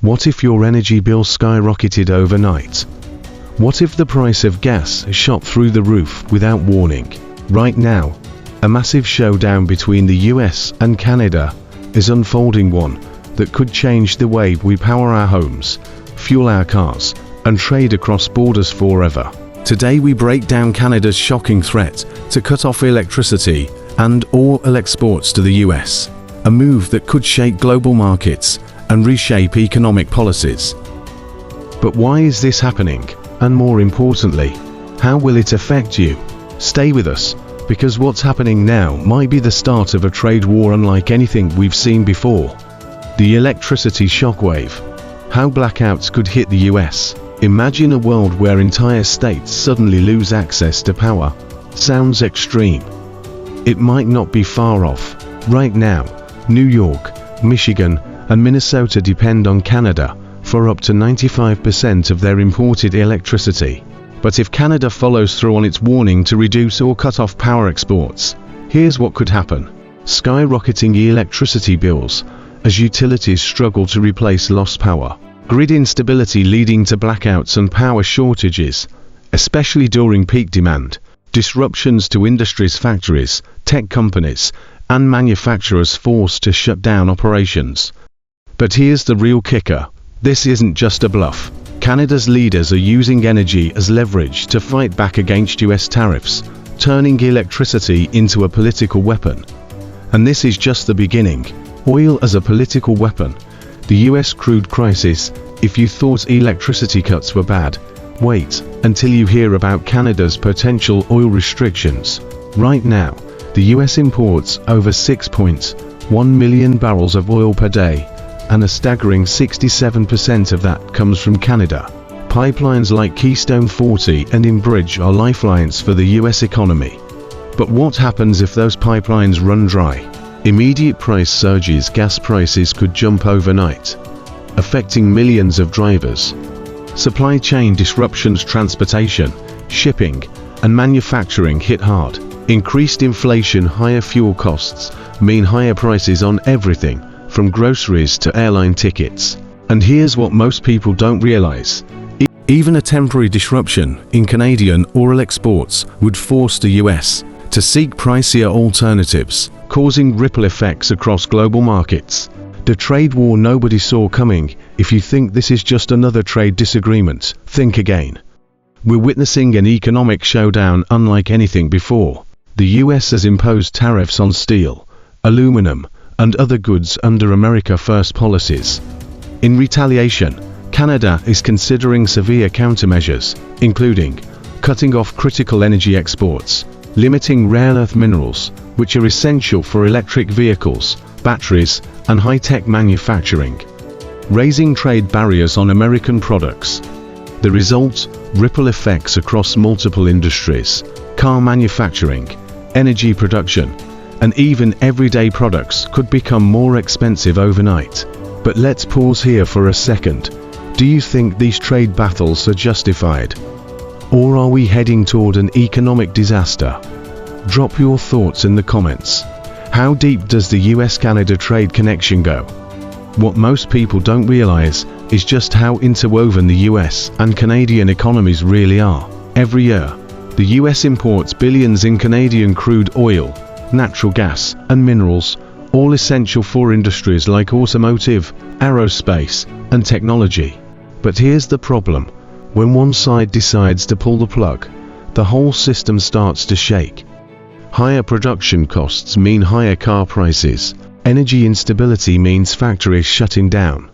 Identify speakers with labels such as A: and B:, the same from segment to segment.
A: What if your energy bill skyrocketed overnight? What if the price of gas shot through the roof without warning? Right now, a massive showdown between the US and Canada is unfolding, one that could change the way we power our homes, fuel our cars, and trade across borders forever. Today we break down Canada's shocking threat to cut off electricity and oil exports to the US, a move that could shake global markets and reshape economic policies. But why is this happening? And more importantly, how will it affect you? Stay with us, because what's happening now might be the start of a trade war unlike anything we've seen before. The electricity shockwave. How blackouts could hit the US. Imagine a world where entire states suddenly lose access to power. Sounds extreme. It might not be far off. Right now, New York, Michigan, and Minnesota depend on Canada for up to 95% of their imported electricity. But if Canada follows through on its warning to reduce or cut off power exports, here's what could happen. Skyrocketing electricity bills as utilities struggle to replace lost power. Grid instability leading to blackouts and power shortages, especially during peak demand. Disruptions to industries, factories, tech companies, and manufacturers forced to shut down operations. But here's the real kicker. This isn't just a bluff. Canada's leaders are using energy as leverage to fight back against US tariffs, turning electricity into a political weapon. And this is just the beginning. Oil as a political weapon. The US crude crisis. If you thought electricity cuts were bad, wait until you hear about Canada's potential oil restrictions. Right now, the US imports over 6.1 million barrels of oil per day, and a staggering 67% of that comes from Canada. Pipelines like Keystone 40 and Enbridge are lifelines for the US economy. But what happens if those pipelines run dry? Immediate price surges. Gas prices could jump overnight, affecting millions of drivers. Supply chain disruptions, transportation, shipping, and manufacturing hit hard. Increased inflation, higher fuel costs mean higher prices on everything, from groceries to airline tickets. And here's what most people don't realize. Even a temporary disruption in Canadian oil exports would force the US to seek pricier alternatives, causing ripple effects across global markets. The trade war nobody saw coming. If you think this is just another trade disagreement, think again. We're witnessing an economic showdown unlike anything before. The US has imposed tariffs on steel, aluminum, and other goods under America First policies. In retaliation, Canada is considering severe countermeasures, including cutting off critical energy exports, limiting rare earth minerals, which are essential for electric vehicles, batteries, and high-tech manufacturing, raising trade barriers on American products. The result? Ripple effects across multiple industries, car manufacturing, energy production, and even everyday products could become more expensive overnight. But let's pause here for a second. Do you think these trade battles are justified? Or are we heading toward an economic disaster? Drop your thoughts in the comments. How deep does the US-Canada trade connection go? What most people don't realize is just how interwoven the US and Canadian economies really are. Every year, the US imports billions in Canadian crude oil, natural gas, and minerals, all essential for industries like automotive, aerospace, and technology. But here's the problem. When one side decides to pull the plug, the whole system starts to shake. Higher production costs mean higher car prices. Energy instability means factories shutting down.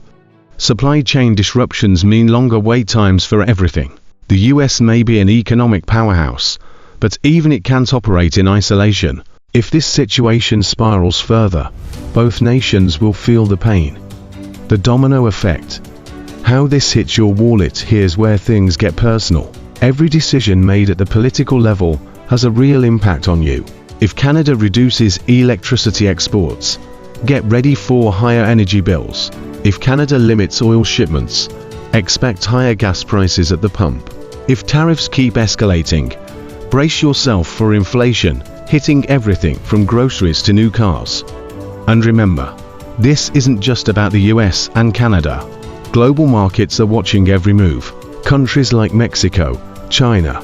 A: Supply chain disruptions mean longer wait times for everything. The US may be an economic powerhouse, but even it can't operate in isolation. If this situation spirals further, both nations will feel the pain. The domino effect. How this hits your wallet. Here's where things get personal. Every decision made at the political level has a real impact on you. If Canada reduces electricity exports, get ready for higher energy bills. If Canada limits oil shipments, expect higher gas prices at the pump. If tariffs keep escalating, brace yourself for inflation, hitting everything from groceries to new cars. And remember, this isn't just about the US and Canada. Global markets are watching every move. Countries like Mexico, China,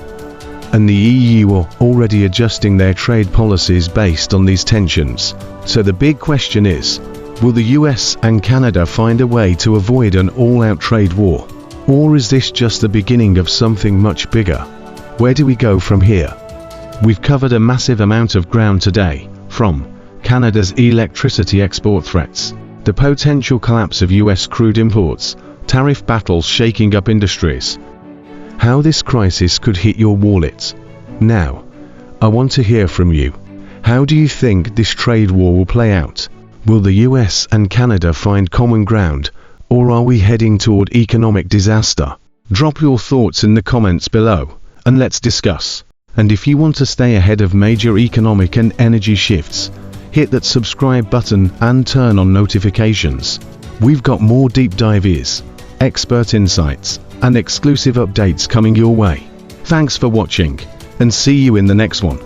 A: and the EU are already adjusting their trade policies based on these tensions. So the big question is, will the US and Canada find a way to avoid an all-out trade war? Or is this just the beginning of something much bigger? Where do we go from here? We've covered a massive amount of ground today, from Canada's electricity export threats, the potential collapse of US crude imports, tariff battles shaking up industries, how this crisis could hit your wallet. Now, I want to hear from you. How do you think this trade war will play out? Will the US and Canada find common ground, or are we heading toward economic disaster? Drop your thoughts in the comments below, and let's discuss. And if you want to stay ahead of major economic and energy shifts, hit that subscribe button and turn on notifications. We've got more deep dives, expert insights, and exclusive updates coming your way. Thanks for watching, and see you in the next one.